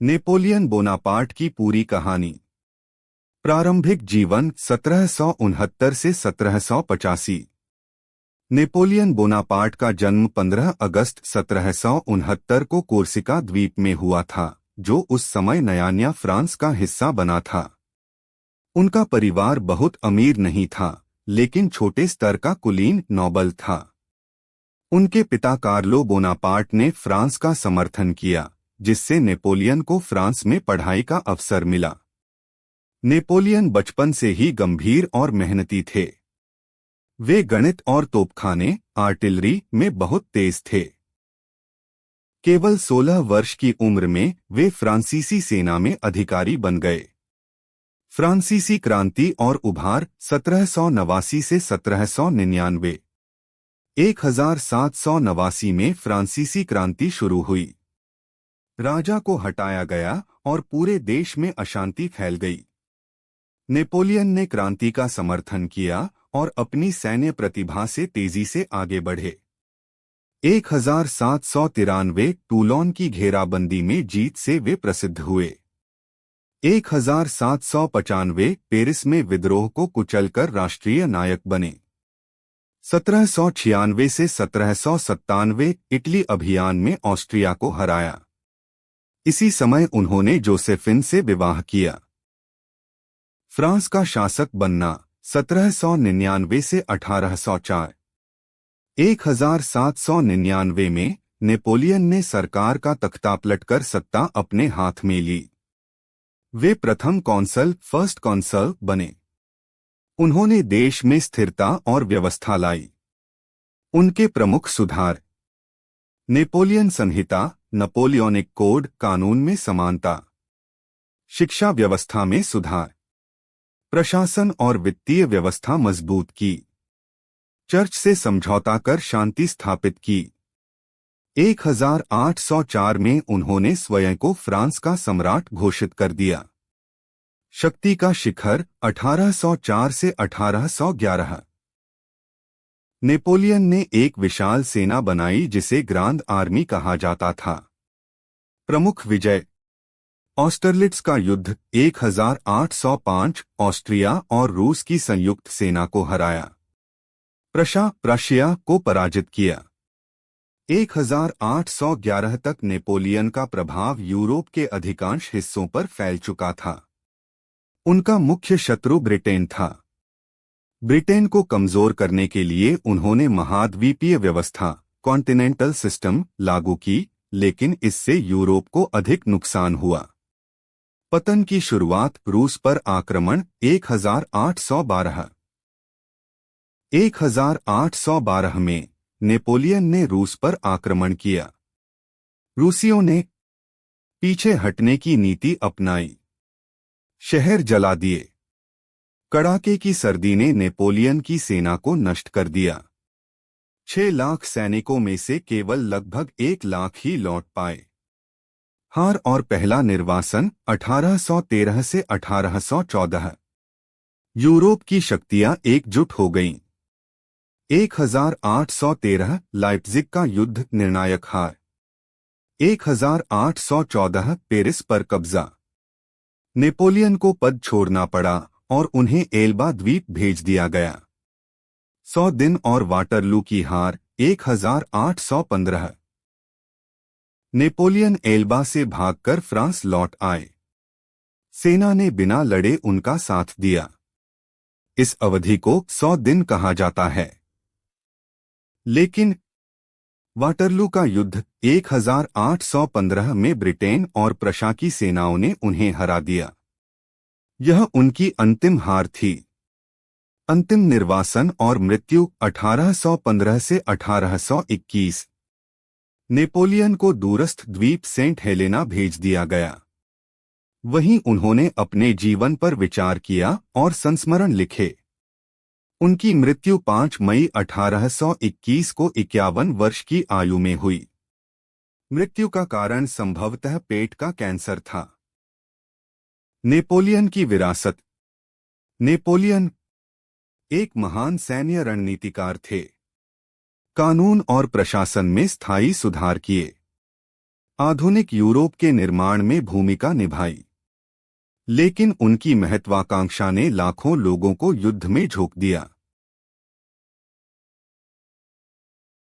Napoleon Bonaparte की पूरी कहानी। प्रारंभिक जीवन 1769 से 1785। नेपोलियन बोनापार्ट का जन्म 15 अगस्त 1769 को कोर्सिका द्वीप में हुआ था, जो उस समय नयान्या फ्रांस का हिस्सा बना था। उनका परिवार बहुत अमीर नहीं था, लेकिन छोटे स्तर का कुलीन नोबल था। उनके पिता कार्लो बोनापार्ट ने फ्रांस का समर्थन किया, जिससे नेपोलियन को फ्रांस में पढ़ाई का अवसर मिला। नेपोलियन बचपन से ही गंभीर और मेहनती थे। वे गणित और तोपखाने आर्टिलरी में बहुत तेज थे। केवल 16 वर्ष की उम्र में वे फ्रांसीसी सेना में अधिकारी बन गए। फ्रांसीसी क्रांति और उभार 1789 से 1799। 1789 में फ्रांसीसी क्रांति शुरू हुई। राजा को हटाया गया और पूरे देश में अशांति फैल गई। नेपोलियन ने क्रांति का समर्थन किया और अपनी सैन्य प्रतिभा से तेजी से आगे बढ़े। 1793 टूलोन की घेराबंदी में जीत से वे प्रसिद्ध हुए। 1795 पेरिस में विद्रोह को कुचलकर राष्ट्रीय नायक बने। 1796 से 1797 इटली अभियान में ऑस्ट्रिया को हराया। इसी समय उन्होंने जोसेफिन से विवाह किया। फ्रांस का शासक बनना 1799 से 1804। 1799 में नेपोलियन ने सरकार का तख्ता पलटकर सत्ता अपने हाथ में ली। वे प्रथम फर्स्ट कॉन्सल बने। उन्होंने देश में स्थिरता और व्यवस्था लाई। उनके प्रमुख सुधार: नेपोलियन संहिता, नेपोलियनिक कोड, कानून में समानता, शिक्षा व्यवस्था में सुधार, प्रशासन और वित्तीय व्यवस्था मजबूत की, चर्च से समझौता कर शांति स्थापित की। 1804 में उन्होंने स्वयं को फ्रांस का सम्राट घोषित कर दिया। शक्ति का शिखर 1804 से 1811। नेपोलियन ने एक विशाल सेना बनाई जिसे ग्रांड आर्मी कहा जाता था। प्रमुख विजय: ऑस्टरलिट्स का युद्ध 1805 ऑस्ट्रिया और रूस की संयुक्त सेना को हराया। प्रशिया को पराजित किया। 1811 तक नेपोलियन का प्रभाव यूरोप के अधिकांश हिस्सों पर फैल चुका था। उनका मुख्य शत्रु ब्रिटेन था। ब्रिटेन को कमजोर करने के लिए उन्होंने महाद्वीपीय व्यवस्था कॉन्टिनेंटल सिस्टम लागू की, लेकिन इससे यूरोप को अधिक नुकसान हुआ। पतन की शुरुआत: रूस पर आक्रमण 1812। 1812 में नेपोलियन ने रूस पर आक्रमण किया। रूसियों ने पीछे हटने की नीति अपनाई, शहर जला दिए। कड़ाके की सर्दी ने नेपोलियन की सेना को नष्ट कर दिया। 6 लाख सैनिकों में से केवल लगभग 1 लाख ही लौट पाए। हार और पहला निर्वासन 1813 से 1814। यूरोप की शक्तियां एकजुट हो गईं। 1813 लाइप्जिग का युद्ध, निर्णायक हार। 1814 पेरिस पर कब्जा। नेपोलियन को पद छोड़ना पड़ा और उन्हें एल्बा द्वीप भेज दिया गया। 100 दिन और वाटरलू की हार 1815। नेपोलियन एल्बा से भागकर फ्रांस लौट आए। सेना ने बिना लड़े उनका साथ दिया। इस अवधि को 100 दिन कहा जाता है। लेकिन वाटरलू का युद्ध 1815 में ब्रिटेन और प्रशा की सेनाओं ने उन्हें हरा दिया। यह उनकी अंतिम हार थी। अंतिम निर्वासन और मृत्यु 1815 से 1821। नेपोलियन को दूरस्थ द्वीप सेंट हेलेना भेज दिया गया। वहीं उन्होंने अपने जीवन पर विचार किया और संस्मरण लिखे। उनकी मृत्यु 5 मई 1821 को 51 वर्ष की आयु में हुई। मृत्यु का कारण संभवतः पेट का कैंसर था। नेपोलियन की विरासत: नेपोलियन एक महान सैन्य रणनीतिकार थे। कानून और प्रशासन में स्थायी सुधार किए। आधुनिक यूरोप के निर्माण में भूमिका निभाई, लेकिन उनकी महत्वाकांक्षा ने लाखों लोगों को युद्ध में झोंक दिया।